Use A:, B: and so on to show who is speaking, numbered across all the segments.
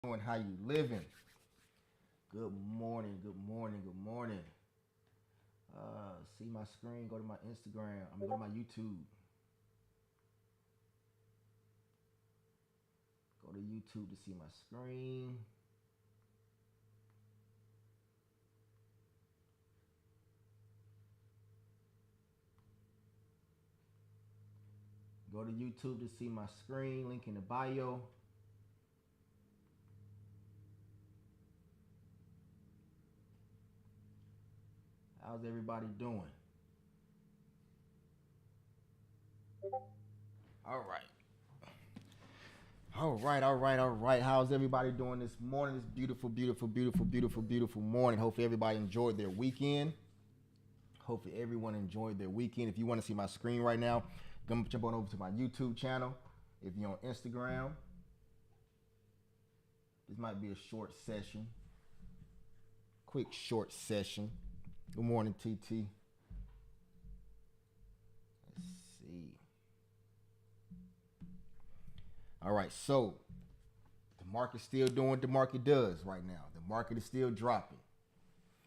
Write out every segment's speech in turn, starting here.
A: doing? How you living? Good morning, good morning, good morning. See my screen, go to my Instagram. I'm gonna go to my YouTube. Go to YouTube to see my screen. Go to YouTube to see my screen. Link in the bio. How's everybody doing? All right. All right. How's everybody doing this morning? This beautiful morning. Hopefully everybody enjoyed their weekend. Hopefully everyone enjoyed their weekend. If you want to see my screen right now, jump on over to my YouTube channel. If you're on Instagram, this might be a short session. Quick short session. Good morning, TT. Let's see. All right, so the market's still doing what the market does right now. The market is still dropping.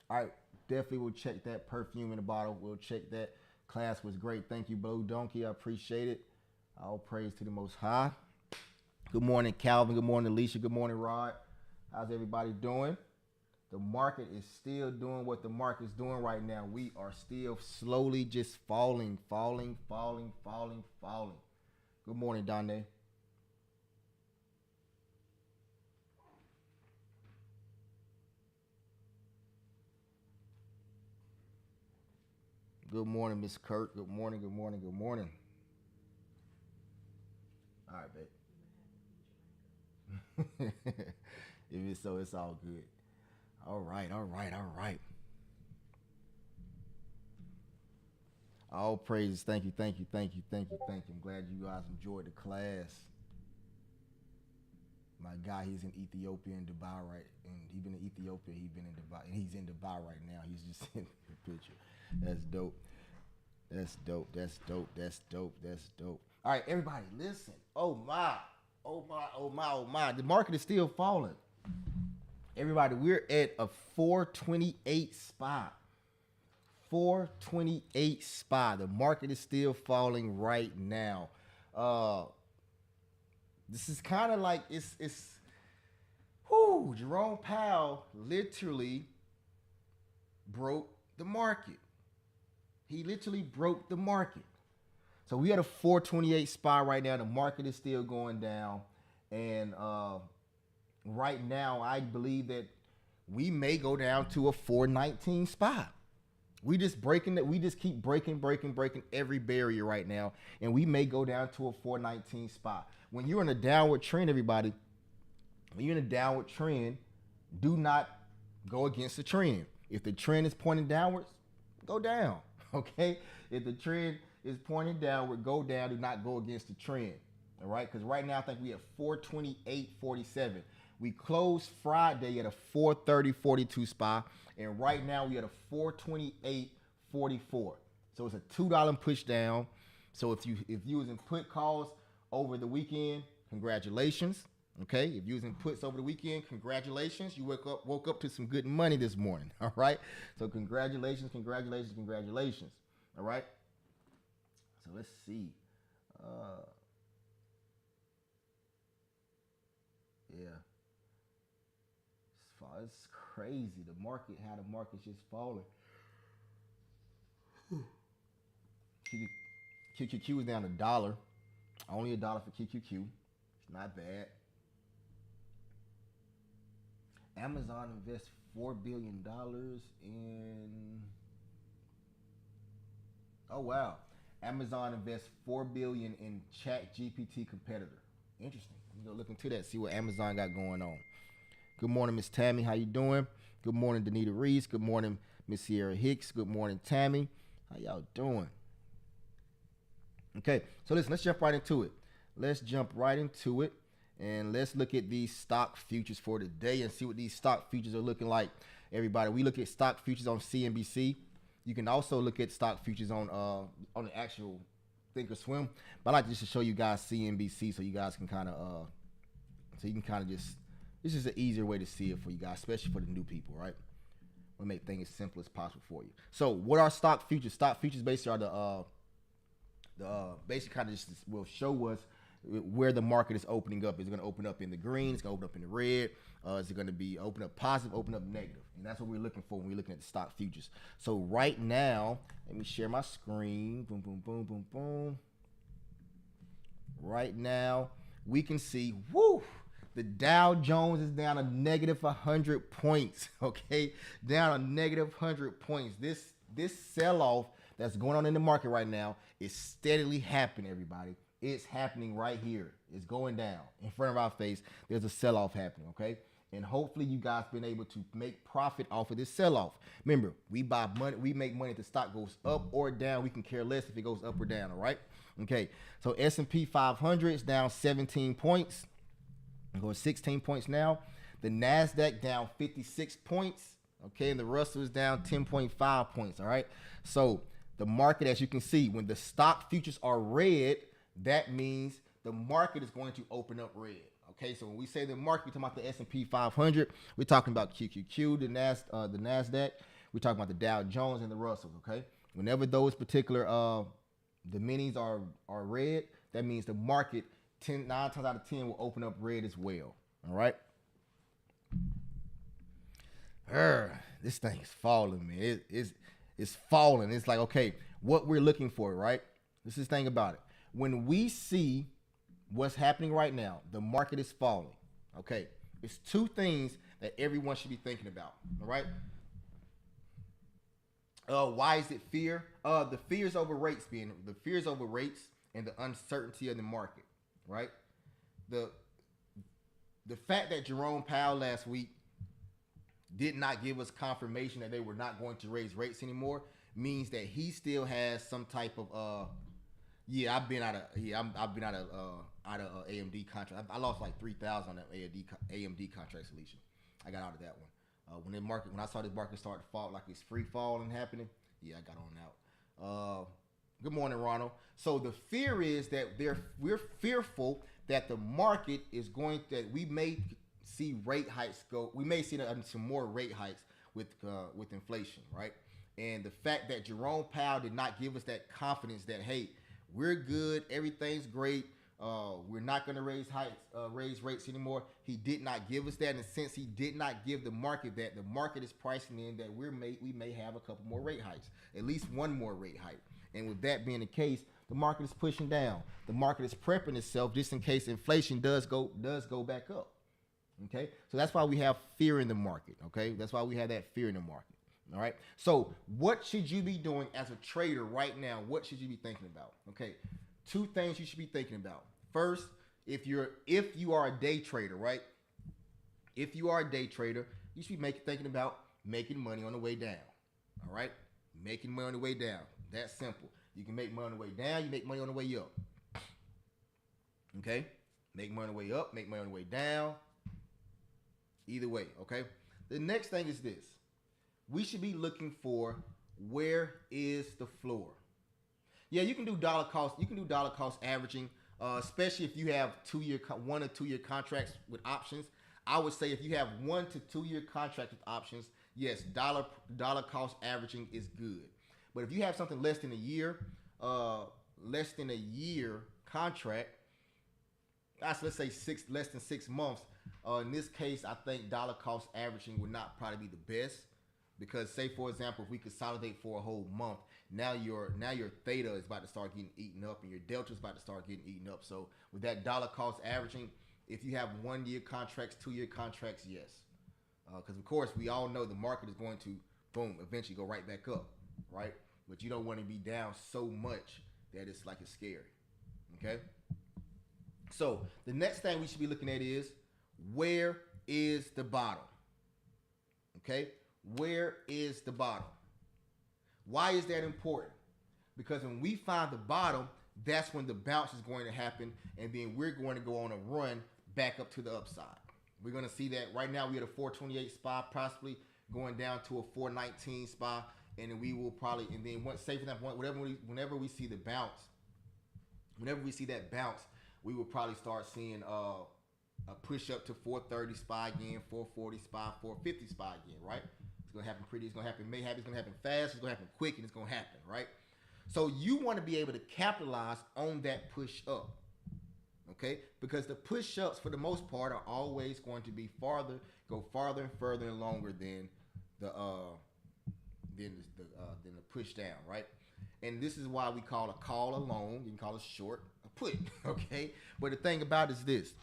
A: All right, definitely we'll check that perfume in the bottle. We'll check that. Class was great. Thank you, Blue Donkey. I appreciate it. All praise to the Most High. Good morning, Calvin. Good morning, Alicia. Good morning, Rod. How's everybody doing? The market is still doing what the market's doing right now. We are still slowly just falling. Good morning, Donne. Good morning, Miss Kirk. Good morning. All right, babe. If it's so, it's all good. All right. All praises. Thank you. I'm glad you guys enjoyed the class. My guy, he's in Ethiopia and Dubai, right? And he been in Ethiopia, he been in Dubai, and he's in Dubai right now. He's just in the picture. That's dope. That's dope. All right, everybody, listen. Oh my. The market is still falling. Everybody, we're at a 428 spot. 428 spot. The market is still falling right now. Uh this is kind of like it's whoo, Jerome Powell literally broke the market. He literally broke the market. So we had a 428 spot right now. The market is still going down. And right now, I believe that we may go down to a 419 spot. We just breaking that. We just keep breaking every barrier right now, and we may go down to a 419 spot. When you're in a downward trend, everybody, when you're in a downward trend, do not go against the trend. If the trend is pointing downwards, go down. Okay. If the trend is pointing downward, go down. Do not go against the trend. All right. Because right now, I think we have 428.47. We closed Friday at a 430.42 spot, and right now we at a 428.44. So it's a $2 push down. So if you was in put calls over the weekend, congratulations. Okay, if you was in puts over the weekend, congratulations. You woke up to some good money this morning. All right. So congratulations. All right. So let's see. Uh, yeah. It's crazy. The market, how the market's just falling. QQQ is down $1. Only $1 for QQQ. It's not bad. Amazon invests $4 billion in. Oh wow. Amazon invests $4 billion in Chat GPT competitor. Interesting. I'm gonna look into that. See what Amazon got going on. Good morning, Miss Tammy. How you doing? Good morning, Danita Reese. Good morning, Miss Sierra Hicks. Good morning, Tammy. How y'all doing? Okay, so listen, let's jump right into it. Let's jump right into it and let's look at these stock futures for today and see what these stock futures are looking like. Everybody, we look at stock futures on CNBC. You can also look at stock futures on the actual Thinkorswim. But I like just to show you guys CNBC so you guys can kind of so you can kind of just This is an easier way to see it for you guys, especially for the new people, right? We'll make things as simple as possible for you. So, what are stock futures? Stock futures basically are the basic kind of just will show us where the market is opening up. Is it going to open up in the green? It's going to open up in the red. Is it going to be open up positive, open up negative? And that's what we're looking for when we're looking at the stock futures. So right now, let me share my screen. Boom, boom, boom, boom, boom. Right now, we can see, woo, the Dow Jones is down a negative 100 points, okay? Down a negative 100 points. This sell-off that's going on in the market right now is steadily happening, everybody. It's happening right here. It's going down in front of our face. There's a sell-off happening, okay? And hopefully you guys been able to make profit off of this sell-off. Remember, we buy money, we make money if the stock goes up or down. We can care less if it goes up or down, all right? Okay, so S&P 500 is down 17 points. I'm going 16 points now. The NASDAQ down 56 points, okay? And the Russell is down 10.5 points, all right? So the market, as you can see, when the stock futures are red, that means the market is going to open up red. Okay, so when we say the market, we're talking about the S&P 500. We're talking about QQQ, the NASDAQ. We're talking about the Dow Jones and the Russell. Okay, whenever those particular the minis are red, that means the market 9 times out of 10 will open up red as well. All right. This thing is falling, man. It's falling. It's like, okay, what we're looking for, right? This is the thing about it. When we see what's happening right now, the market is falling. Okay, it's two things that everyone should be thinking about. All right. Why is it fear? The fears over rates and the uncertainty of the market. Right. The fact that Jerome Powell last week did not give us confirmation that they were not going to raise rates anymore means that he still has some type of I've been out of AMD contract. I lost like 3,000 on that AMD contract solution. I got out of that one. When I saw this market start to fall, like it's free falling happening, I got on out. Good morning, Ronald. So the fear is that we're fearful that the market is that we may see rate hikes go. We may see some more rate hikes with inflation, right? And the fact that Jerome Powell did not give us that confidence that, hey, we're good, everything's great, we're not going to raise rates anymore. He did not give us that, and since he did not give the market that, the market is pricing in that we may have a couple more rate hikes, at least one more rate hike. And with that being the case, the market is pushing down. The market is prepping itself just in case inflation does go back up. Okay, so that's why we have fear in the market. Okay, that's why we have that fear in the market. All right. So what should you be doing as a trader right now? What should you be thinking about? Okay. Two things you should be thinking about. First, if you are a day trader, right? If you are a day trader, you should be thinking about making money on the way down. All right. Making money on the way down. That's simple. You can make money on the way down. You make money on the way up. Okay. Make money on the way up. Make money on the way down. Either way. Okay. The next thing is this. We should be looking for where is the floor. Yeah, you can do dollar cost. You can do dollar cost averaging, especially if you have 1 or 2 year contracts with options. I would say if you have 1 to 2 year contracts with options, yes, dollar cost averaging is good. But if you have something less than a year contract, let's say less than 6 months. In this case, I think dollar cost averaging would not probably be the best. Because say, for example, if we consolidate for a whole month, now your theta is about to start getting eaten up and your delta is about to start getting eaten up. So with that dollar cost averaging, if you have 1 year contracts, 2 year contracts, yes. Because, of course, we all know the market is going to, boom, eventually go right back up, right? But you don't want to be down so much that it's scary, okay? So the next thing we should be looking at is, where is the bottom, okay? Where is the bottom? Why is that important? Because when we find the bottom, that's when the bounce is going to happen, and then we're going to go on a run back up to the upside. We're going to see that right now we're at a 428 spot, possibly going down to a 419 spot, and then we will probably, and then once safe enough, whenever we see the bounce, whenever we see that bounce, we will probably start seeing a push up to 430 SPY again, 440 SPY, 450 SPY again, right? It's gonna happen pretty. It's gonna happen. May happen. It's gonna happen fast. It's gonna happen quick, and it's gonna happen, right? So you want to be able to capitalize on that push up, okay? Because the push ups, for the most part, are always going to be go farther and further and longer than the push down, right? And this is why we call a call a long. You can call a short a put, okay? But the thing about it is this: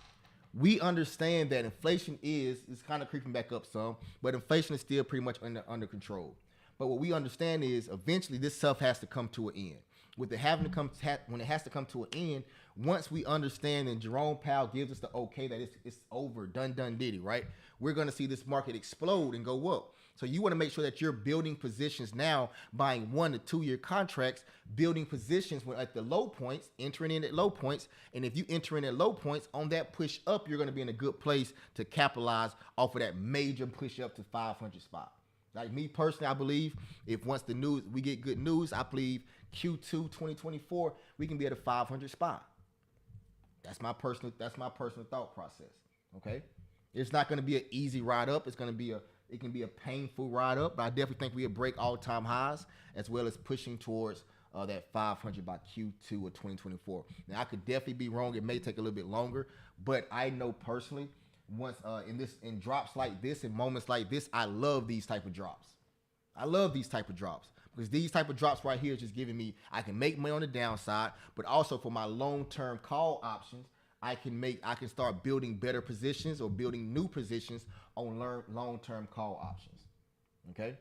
A: we understand that inflation is kind of creeping back up some, but inflation is still pretty much under control. But what we understand is eventually this stuff has to come to an end. With it having to when it has to come to an end, once we understand and Jerome Powell gives us the okay that it's over, done diddy, right? We're going to see this market explode and go up. So you want to make sure that you're building positions now, buying 1 to 2 year contracts, building positions when at the low points, entering in at low points. And if you enter in at low points on that push up, you're going to be in a good place to capitalize off of that major push up to 500 spot. Like me personally, I believe if once we get good news, I believe Q2 2024, we can be at a 500 spot. That's my personal thought process. Okay, it's not going to be an easy ride up. It can be a painful ride up, but I definitely think we'll break all-time highs as well as pushing towards that 500 by Q2 of 2024. Now I could definitely be wrong. It may take a little bit longer, but I know personally, once in drops like this, in moments like this, I love these type of drops. I love these type of drops because these type of drops right here is just giving me, I can make money on the downside, but also for my long-term call options, I can start building better positions or building new positions on long-term call options. Okay?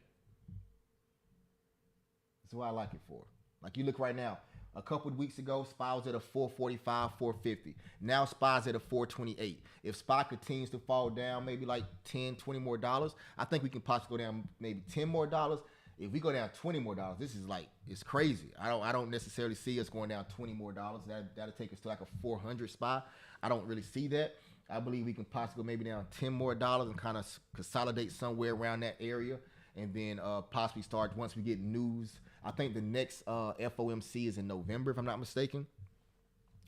A: That's what I like it for. Like you look right now, a couple of weeks ago, SPY was at a 445, 450. Now SPY's at a 428. If SPY continues to fall down maybe like 10, 20 more dollars, I think we can possibly go down maybe 10 more dollars. If we go down 20 more dollars, this is like, it's crazy. I don't necessarily see us going down 20 more dollars. That'll take us to like a 400 SPY. I don't really see that. I believe we can possibly go maybe down 10 more dollars and kind of consolidate somewhere around that area. And then possibly start once we get news. I think the next FOMC is in November, if I'm not mistaken.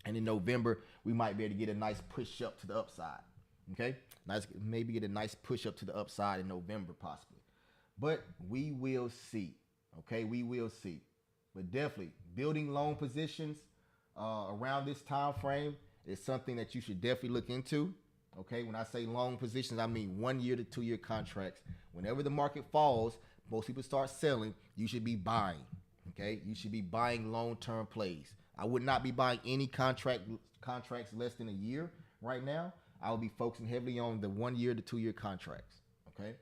A: And in November, we might be able to get a nice push up to the upside. Okay? Maybe get a nice push up to the upside in November, possibly. But we will see. Okay? We will see. But definitely, building long positions around this time frame is something that you should definitely look into. Okay, when I say long positions, I mean 1 year to 2 year contracts. Whenever the market falls, most people start selling, you should be buying. Okay, you should be buying long-term plays. I would not be buying any contracts less than a year right now. I will be focusing heavily on the 1 year to 2 year contracts. Okay,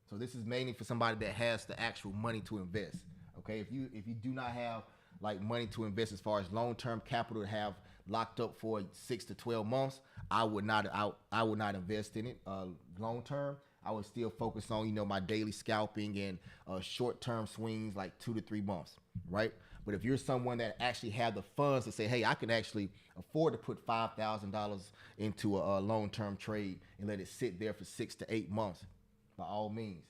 A: so this is mainly for somebody that has the actual money to invest. Okay, if you do not have like money to invest as far as long-term capital to have locked up for 6 to 12 months, I would not invest in it long term. I would still focus on my daily scalping and short term swings like 2 to 3 months, right? But if you're someone that actually have the funds to say, hey, I can actually afford to put $5,000 into a long term trade and let it sit there for 6 to 8 months, by all means,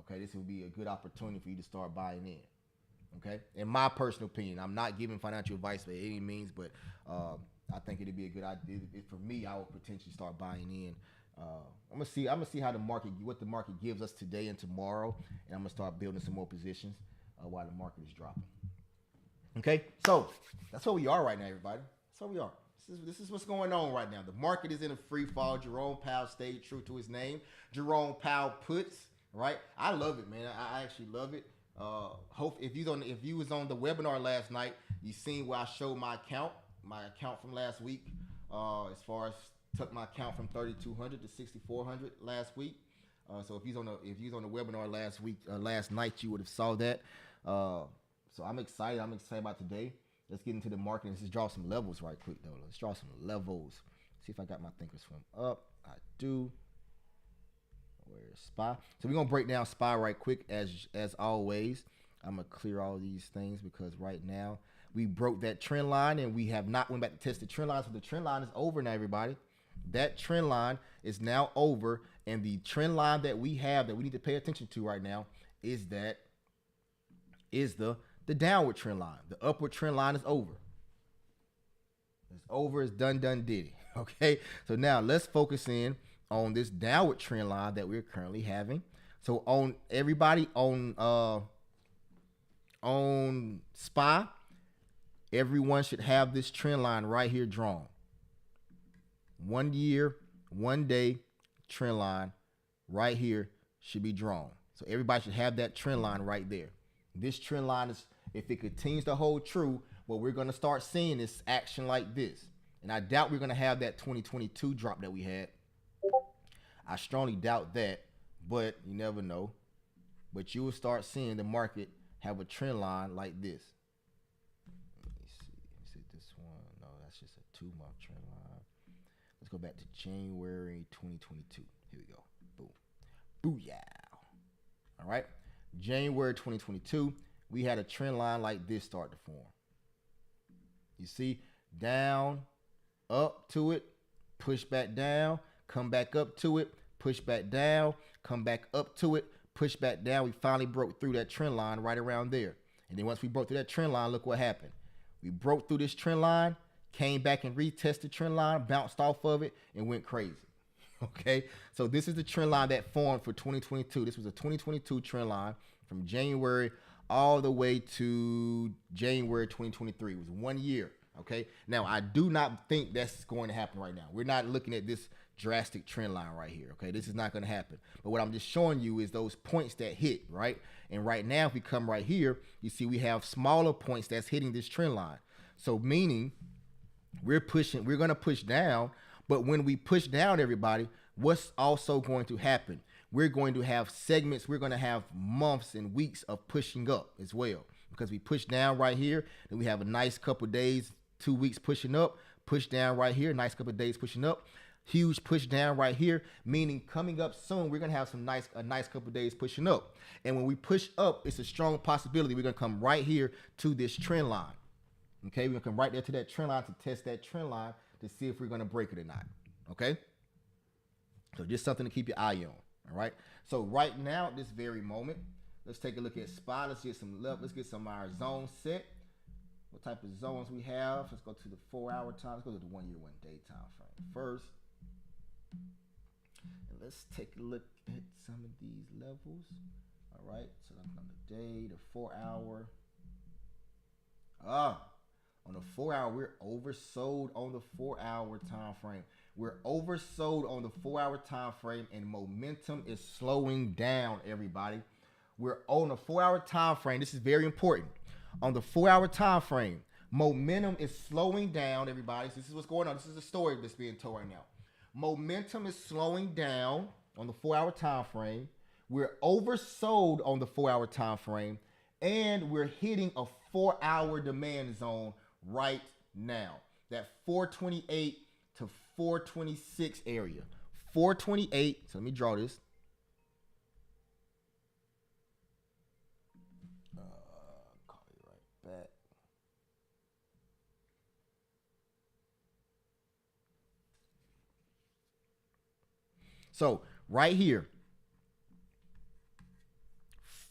A: okay, this would be a good opportunity for you to start buying in. Okay, in my personal opinion, I'm not giving financial advice by any means, but I think it'd be a good idea. For me, I would potentially start buying in. I'm gonna see how what the market gives us today and tomorrow, and I'm gonna start building some more positions while the market is dropping. Okay, so that's where we are right now, everybody. That's where we are. This is what's going on right now. The market is in a free fall. Jerome Powell stayed true to his name. Jerome Powell puts, right? I love it, man. I actually love it. Hope if you was on the webinar last night, you seen where I showed my account from last week. As far as took my account from 3,200 to 6,400 last week. So if you was on the webinar last night, you would have saw that. So I'm excited. I'm excited about today. Let's get into the market and just draw some levels right quick though. Let's draw some levels. See if I got my thinkorswim up. I do. Where's SPY? So we're gonna break down SPY right quick as always. I'm gonna clear all these things because right now we broke that trend line and we have not went back to test the trend line. So the trend line is over now, everybody. That trend line is now over, and the trend line that we have that we need to pay attention to right now is the downward trend line. The upward trend line is over. It's over. It's done diddy. Okay, so now let's focus in on this downward trend line that we're currently having. So on everybody on SPY, everyone should have this trend line right here drawn. 1 year, 1 day trend line right here should be drawn. So everybody should have that trend line right there. This trend line is, if it continues to hold true, what we're going to start seeing is action like this. And I doubt we're going to have that 2022 drop that we had. I strongly doubt that, but you never know. But you will start seeing the market have a trend line like this. Let me see. Is it this one? No, that's just a 2-month trend line. Let's go back to January 2022. Here we go. Boom. Booyah. All right. January 2022, we had a trend line like this start to form. You see, down, up to it, push back down, come back up to it, push back down, come back up to it, push back down. We finally broke through that trend line right around there. And then once we broke through that trend line, look what happened. We broke through this trend line, came back and retested trend line, bounced off of it, and went crazy. Okay, so this is the trend line that formed for 2022. This was a 2022 trend line from January all the way to January 2023. It was 1 year. Okay, now I do not think that's going to happen right now. We're not looking at this drastic trend line right here. Okay, this is not going to happen. But what I'm just showing you is those points that hit, right? And right now, if we come right here, you see we have smaller points that's hitting this trend line. So meaning we're going to push down. But when we push down, everybody, what's also going to happen? We're going to have segments. We're going to have months and weeks of pushing up as well, because we push down right here. Then we have a nice couple days, 2 weeks pushing up, push down right here, nice couple days pushing up, huge push down right here, meaning coming up soon, we're going to have a nice couple days pushing up. And when we push up, it's a strong possibility we're going to come right here to this trend line. Okay, we're going to come right there to that trend line to test that trend line to see if we're going to break it or not. Okay, so just something to keep your eye on. All right, so right now at this very moment, let's take a look at SPY. Let's get some of our zones set. What type of zones we have? Let's go to the 4-hour time. Let's go to the 1 year, 1 day time frame first. And let's take a look at some of these levels. All right, so that's on the day, the 4-hour. On the 4-hour, we're oversold on the 4-hour time frame. We're oversold on the 4-hour time frame, and momentum is slowing down, everybody. We're on the 4-hour time frame. This is very important. On the 4-hour time frame, momentum is slowing down, everybody. So this is what's going on. This is the story that's being told right now. Momentum is slowing down on the 4-hour time frame. We're oversold on the 4-hour time frame, and we're hitting a 4-hour demand zone right now. That 428 to 426 area. 428. So let me draw this. Call you right back. So right here,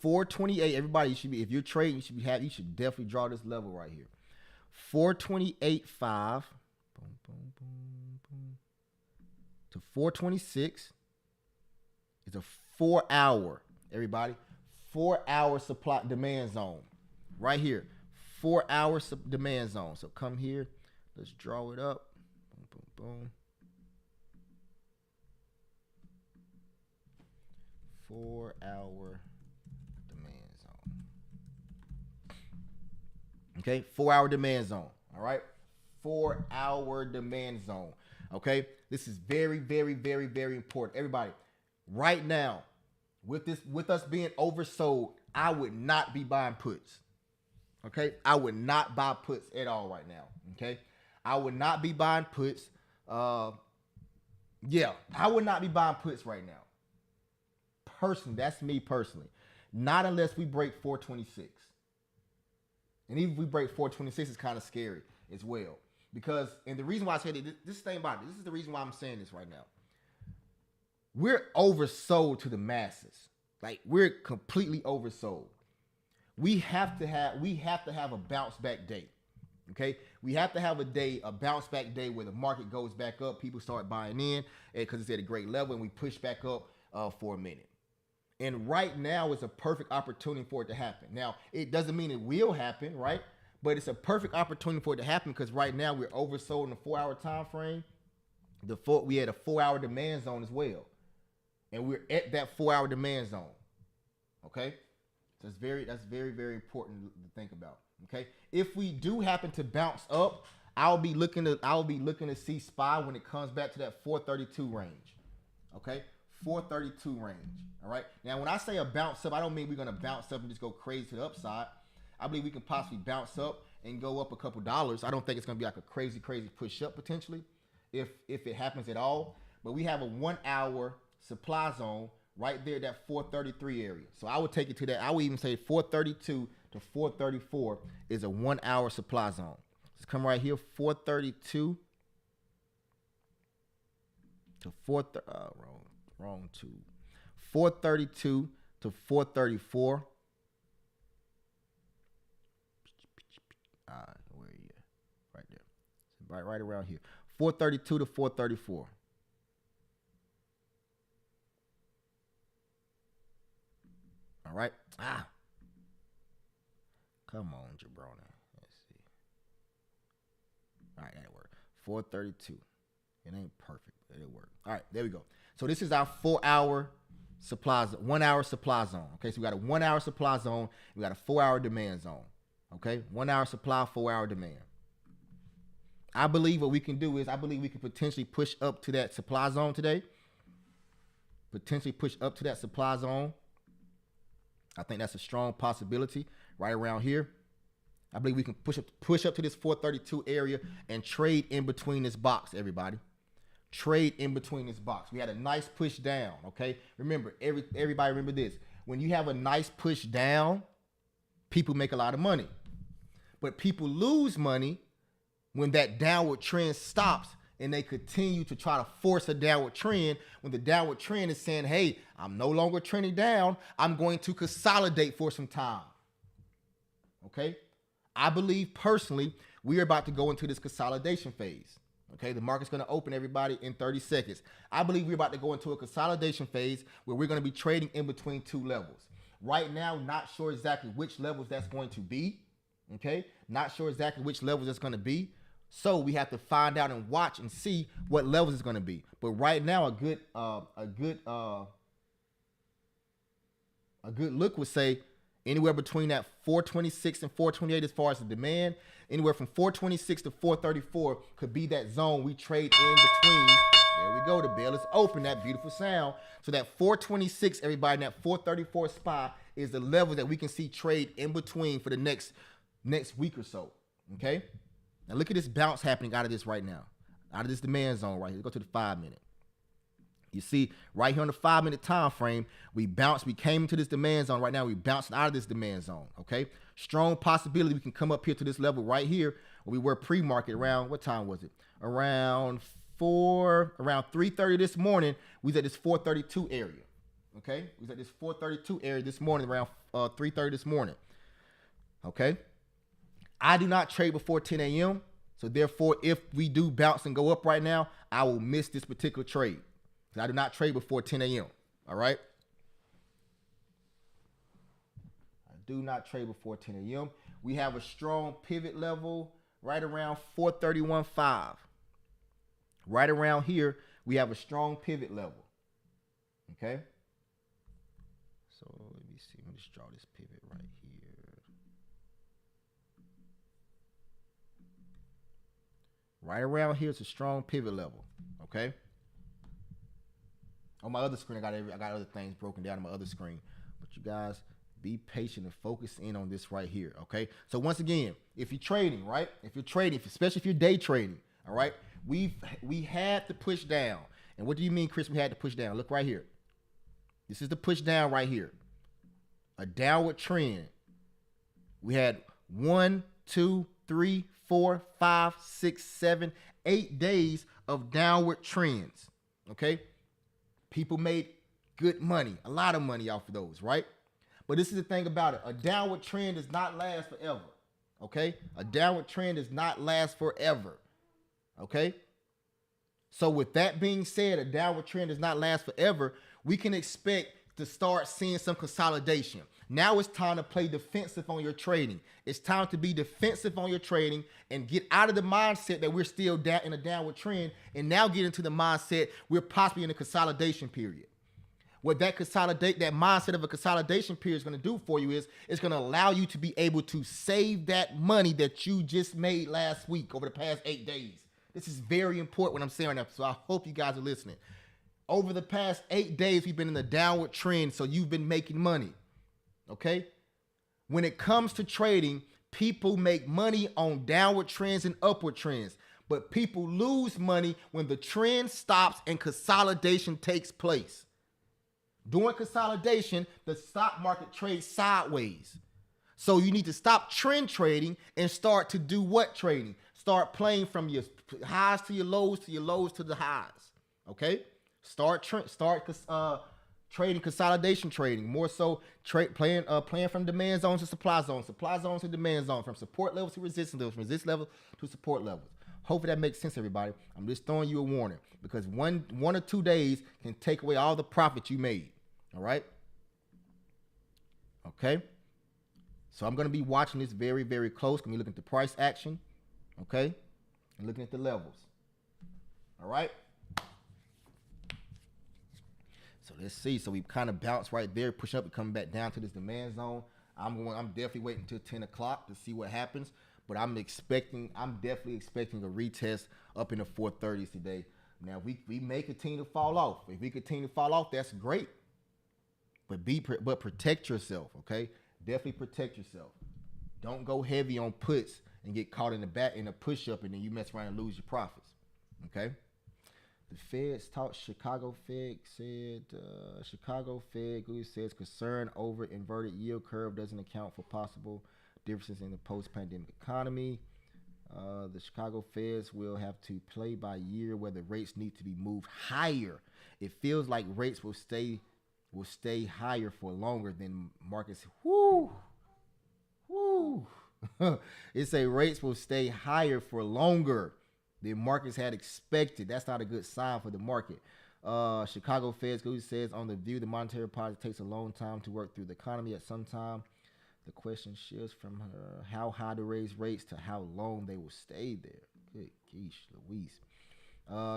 A: 428. Everybody, you should be, if you're trading, you should definitely draw this level right here. 428.5. Boom, boom, boom, boom. To 426 is a 4-hour, everybody. 4-hour supply demand zone. Right here. 4-hour demand zone. So come here. Let's draw it up. Boom, boom, boom. 4-hour demand zone. Okay, 4-hour demand zone. All right, 4-hour demand zone. Okay, this is very, very, very, very important. Everybody, right now, with us being oversold, I would not be buying puts. Okay, I would not buy puts at all right now. Okay, I would not be buying puts. Yeah, I would not be buying puts right now. Personally, that's me personally. Not unless we break 426. And even if we break 426, it's kind of scary as well. Because, and the reason why I say that, this thing about it, this is the reason why I'm saying this right now. We're oversold to the masses. Like, we're completely oversold. We have to have a bounce back day. Okay, we have to have a day, a bounce back day where the market goes back up, people start buying in because it's at a great level, and we push back up for a minute. And right now is a perfect opportunity for it to happen. Now, it doesn't mean it will happen, right? But it's a perfect opportunity for it to happen because right now we're oversold in the 4-hour time frame. We had a 4-hour demand zone as well, and we're at that 4-hour demand zone. Okay, so that's very very important to think about. Okay, if we do happen to bounce up, I'll be looking to see SPY when it comes back to that 432 range. Okay, 432 range. All right. Now, when I say a bounce up, I don't mean we're gonna bounce up and just go crazy to the upside. I believe we can possibly bounce up and go up a couple dollars. I don't think it's gonna be like a crazy push up potentially, if it happens at all. But we have a 1-hour supply zone right there, that 433 area. So I would take it to that. I would even say 432 to 434 is a 1-hour supply zone. Let's come right here, 432 to 432 to 434. Where are you? Right there. Right around here. 432 to 434. All right. Come on, Jabroni. Let's see. All right, that'll work. 432. It ain't perfect, but it'll work. All right, there we go. So this is our 4-hour supply, 1-hour supply zone. Okay, so we got a 1-hour supply zone. We got a 4-hour demand zone. Okay, 1-hour supply, 4-hour demand. I believe what we can do is, I believe we can potentially push up to that supply zone today. Potentially push up to that supply zone. I think that's a strong possibility right around here. I believe we can push up to this 432 area and trade in between this box, everybody. Trade in between this box. We had a nice push down, okay? Remember, everybody remember this. When you have a nice push down, people make a lot of money. But people lose money when that downward trend stops and they continue to try to force a downward trend when the downward trend is saying, hey, I'm no longer trending down. I'm going to consolidate for some time. Okay? I believe personally, we are about to go into this consolidation phase. Okay? The market's going to open, everybody, in 30 seconds. I believe we're about to go into a consolidation phase where we're going to be trading in between two levels. Right now, not sure exactly which levels that's going to be. Okay? Not sure exactly which levels it's going to be. So we have to find out and watch and see what levels it's going to be. But right now, a good look would say anywhere between that 426 and 428 as far as the demand. Anywhere from 426 to 434 could be that zone we trade in between. There we go. The bell is open. That beautiful sound. So that 426, everybody, and that 434 spot is the level that we can see trade in between for the next week or so. Okay. Now look at this bounce happening out of this right now, out of this demand zone right here. Let's go to the 5-minute. You see right here on the 5-minute time frame, we came into this demand zone right now. We bouncing out of this demand zone, okay? Strong possibility we can come up here to this level right here where we were pre-market around, what time was it? Around 3:30 this morning, we was at this 432 area, okay? We was at this 432 area this morning around 3:30 this morning, okay? I do not trade before 10 a.m. So therefore, if we do bounce and go up right now, I will miss this particular trade. I do not trade before 10 a.m. All right? I do not trade before 10 a.m. We have a strong pivot level right around 431.5. Right around here, we have a strong pivot level. Okay? So let me see. Let me just draw this pivot right here. Right around here, it's a strong pivot level. Okay? On my other screen, I got other things broken down on my other screen. But you guys, be patient and focus in on this right here, okay? So once again, if you're trading, right? If you're trading, especially if you're day trading, all right? We had to push down. And what do you mean, Chris, we had to push down? Look right here. This is the push down right here. A downward trend. We had 1, 2, 3, 4, 5, 6, 7, 8 days of downward trends, okay? People made good money, a lot of money off of those, right? But this is the thing about it. A downward trend does not last forever, Okay, a downward trend does not last forever. Okay, so with that being said, a downward trend does not last forever. We can expect to start seeing some consolidation. Now it's time to play defensive on your trading. It's time to be defensive on your trading and get out of the mindset that we're still down in a downward trend, and now get into the mindset we're possibly in a consolidation period. What that mindset of a consolidation period is going to do for you is it's going to allow you to be able to save that money that you just made last week over the past 8 days. This is very important what I'm saying right now, so I hope you guys are listening. Over the past 8 days, we've been in a downward trend, so you've been making money, okay? When it comes to trading, people make money on downward trends and upward trends, but people lose money when the trend stops and consolidation takes place. During consolidation, the stock market trades sideways. So you need to stop trend trading and start to do what trading? Start playing from your highs to your lows to the highs. Okay? Start trading consolidation trading. More so playing from demand zones to supply zones to demand zone, from support levels to resistance levels, from resistance level to support levels. Hopefully that makes sense, everybody. I'm just throwing you a warning because one or 2 days can take away all the profit you made. All right? Okay? So I'm going to be watching this very, very close. Going to be looking at the price action. Okay? And looking at the levels. All right? So let's see. So we kind of bounced right there, push up and come back down to this demand zone. I'm definitely waiting until 10 o'clock to see what happens. But I'm definitely expecting a retest up in the 430s today. Now, we may continue to fall off. If we continue to fall off, that's great. But protect yourself, okay? Definitely protect yourself. Don't go heavy on puts and get caught in a push-up and then you mess around and lose your profits, okay? The Fed's talk. Chicago Fed says concern over inverted yield curve doesn't account for possible differences in the post-pandemic economy. The Chicago Feds will have to play by ear whether rates need to be moved higher. It feels like rates will stay higher for longer than markets. It say rates will stay higher for longer than markets had expected. That's not a good sign for the market. Chicago Fed says on the view the monetary policy takes a long time to work through the economy. At some time, the question shifts from how high to raise rates to how long they will stay there. Good geesh, Louise.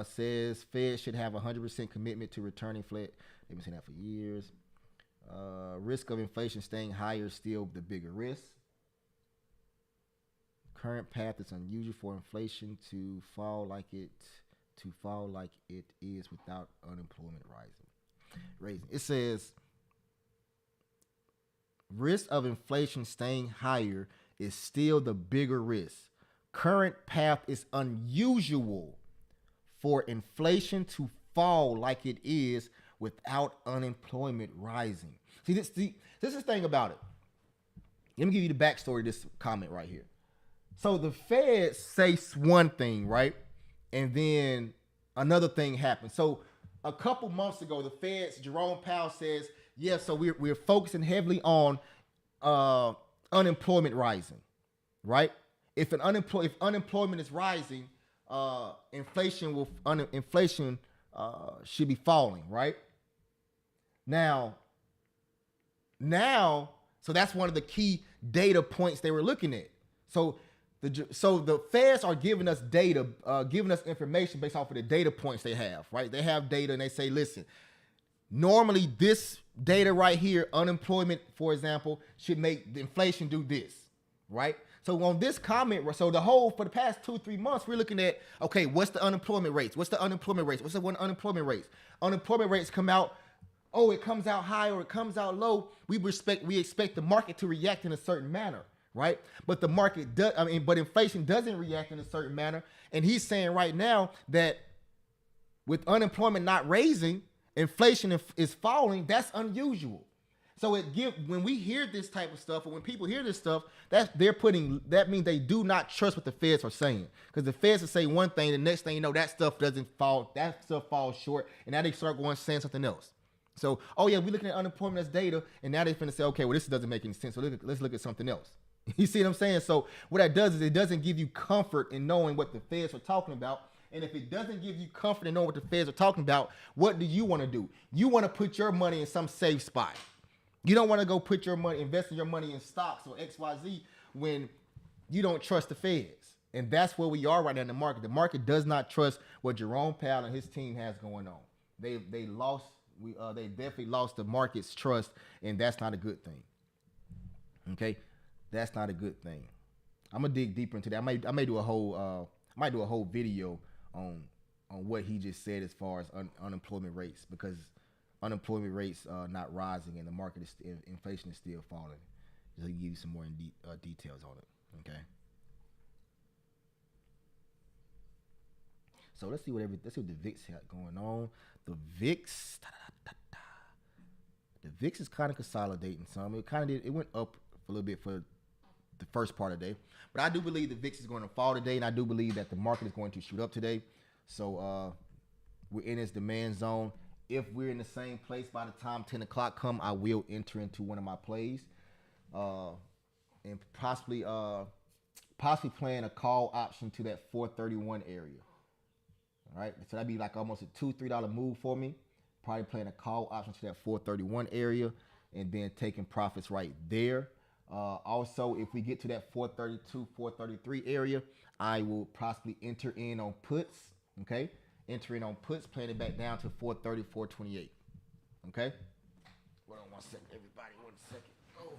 A: Says Fed should have 100% commitment to returning flat. They've been saying that for years. Risk of inflation staying higher is still the bigger risk. Current path is unusual for inflation to fall like it is without unemployment rising. It says risk of inflation staying higher is still the bigger risk. Current path is unusual for inflation to fall like it is without unemployment rising. See, this is the thing about it. Let me give you the backstory of this comment right here. So the Fed says one thing, right? And then another thing happens. So a couple months ago, the Fed's Jerome Powell says, yeah, so we're focusing heavily on unemployment rising, right? If unemployment is rising, inflation should be falling, right? Now, so that's one of the key data points they were looking at. So the Feds are giving us data, giving us information based off of the data points they have, right? They have data and they say, listen, normally this data right here, unemployment, for example, should make the inflation do this, right? So on this comment, for the past 2-3 months, we're looking at, okay, what's the unemployment rates? What's the unemployment rates? What's the one unemployment rates? Unemployment rates come out, it comes out high or it comes out low. We expect the market to react in a certain manner, right? But but inflation doesn't react in a certain manner. And he's saying right now that with unemployment not raising, inflation is falling. That's unusual. So when we hear this type of stuff, or when people hear this stuff, that means they do not trust what the Feds are saying. Because the Feds will say one thing, the next thing you know, that stuff falls short, and now they start saying something else. So, we're looking at unemployment as data, and now they're finna say, okay, well, this doesn't make any sense. So let's look at something else. You see what I'm saying? So what that does is it doesn't give you comfort in knowing what the feds are talking about. And if it doesn't give you comfort in knowing what the feds are talking about, what do you want to do? You want to put your money in some safe spot. You don't want to go put your money, invest in your money in stocks or XYZ when you don't trust the feds. And that's where we are right now in the market. The market does not trust what Jerome Powell and his team has going on. They lost. They definitely lost the market's trust, and that's not a good thing. Okay, that's not a good thing. I'm gonna dig deeper into that. I may do a whole video on what he just said as far as unemployment rates, because unemployment rates are not rising and the market is inflation is still falling. Just to give you some more details on it. Okay. So let's see what the VIX got going on. The VIX, the VIX is kind of consolidating some. It went up a little bit for the first part of the day, but I do believe the VIX is going to fall today, and I do believe that the market is going to shoot up today. So we're in this demand zone. If we're in the same place by the time 10 o'clock come, I will enter into one of my plays, and possibly playing a call option to that 431 area. All right, so that'd be like almost a $2-3 move for me. Probably playing a call option to that 431 area and then taking profits right there. Also, if we get to that 432, 433 area, I will possibly enter in on puts. Okay, enter in on puts, playing it back down to 430, 428. Okay. Hold on 1 second, everybody. 1 second. Oh.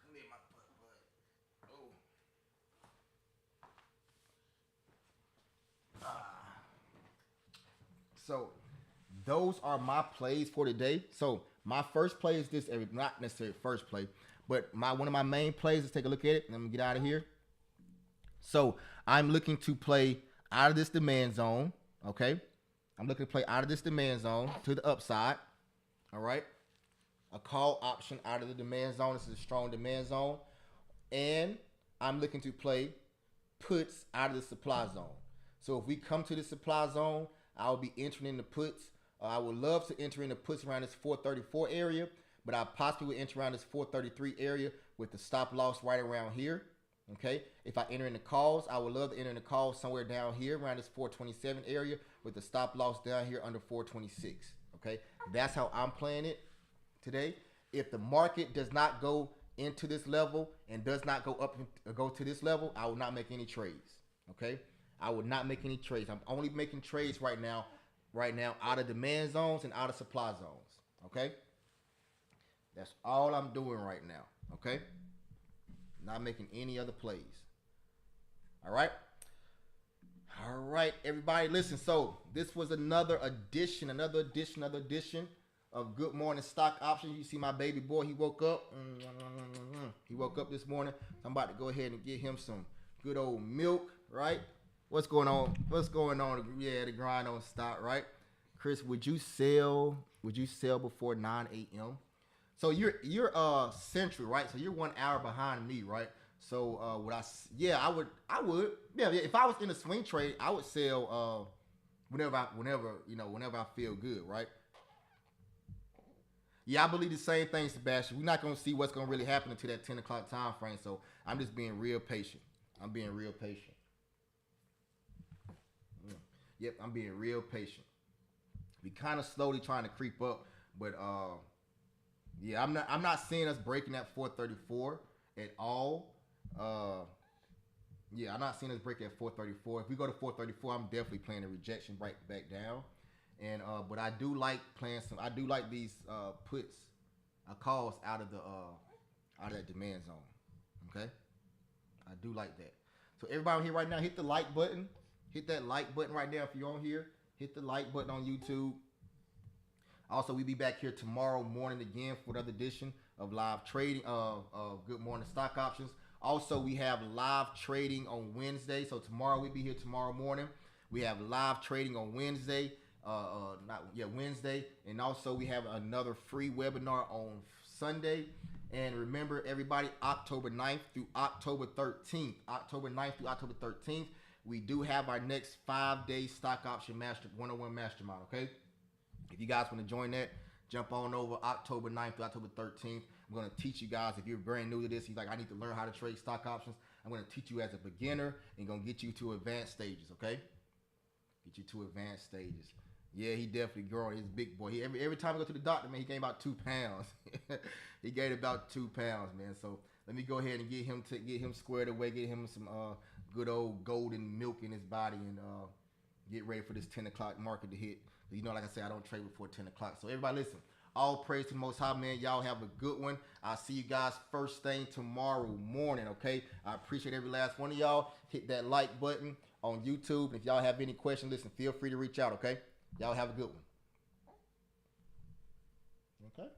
A: Come here, my butt. Oh. So those are my plays for today. So my first play is this, not necessarily first play, but one of my main plays. Let's take a look at it, and I'm gonna get out of here. So I'm looking to play out of this demand zone. Okay, I'm looking to play out of this demand zone to the upside. All right, a call option out of the demand zone. This is a strong demand zone, and I'm looking to play puts out of the supply zone. So if we come to the supply zone, I'll be entering in the puts. I would love to enter in the puts around this 434 area, but I possibly would enter around this 433 area with the stop loss right around here. Okay. If I enter in the calls, I would love to enter in the calls somewhere down here around this 427 area with the stop loss down here under 426. Okay. That's how I'm playing it today. If the market does not go into this level and does not go up and go to this level, I will not make any trades. Okay. I would not make any trades. I'm only making trades right now out of demand zones and out of supply zones. Okay. That's all I'm doing right now. Okay. Not making any other plays. All right. All right, everybody. Listen. So this was another edition of Good Morning Stock Options. You see my baby boy. He woke up. He woke up this morning. I'm about to go ahead and get him some good old milk. Right. What's going on? Yeah, the grind on stock, right? Chris, would you sell before 9 a.m.? So you're central, right? So you're 1 hour behind me, right? So I would. Yeah, if I was in a swing trade, I would sell whenever I feel good, right? Yeah, I believe the same thing, Sebastian. We're not gonna see what's gonna really happen until that 10 o'clock time frame. So I'm just being real patient. Yep, I'm being real patient. We kind of slowly trying to creep up, but yeah, I'm not seeing us breaking that 434 at all. Yeah, I'm not seeing us break at 434. If we go to 434, I'm definitely playing a rejection right back down. And but I do like these puts, calls out of that demand zone. Okay, I do like that. So everybody here right now, hit the like button. Hit that like button right there if you're on here. Hit the like button on YouTube. Also, we'll be back here tomorrow morning again for another edition of live trading of Good Morning Stock Options. Also, we have live trading on Wednesday. So tomorrow we'll be here tomorrow morning. We have live trading on Wednesday. Wednesday. And also we have another free webinar on Sunday. And remember, everybody, October 9th through October 13th. We do have our next 5-day stock option 101 mastermind, okay? If you guys want to join that, Jump on over October 9th to October 13th. I'm going to teach you guys, if you're brand new to this, you're like, I need to learn how to trade stock options. I'm going to teach you as a beginner and going to get you to advanced stages, okay? Get you to advanced stages. Yeah, he definitely growing. He's a big boy. Every time I go to the doctor, man, he gained about 2 pounds. He gained about 2 pounds, man. So let me go ahead and get him squared away, get him some good old golden milk in his body, and get ready for this 10 o'clock market to hit. You know, like I said, I don't trade before 10 o'clock. So everybody listen. All praise to the Most High, man. Y'all have a good one. I'll see you guys first thing tomorrow morning, okay? I appreciate every last one of y'all. Hit that like button on YouTube. If y'all have any questions, listen, feel free to reach out, okay? Y'all have a good one. Okay?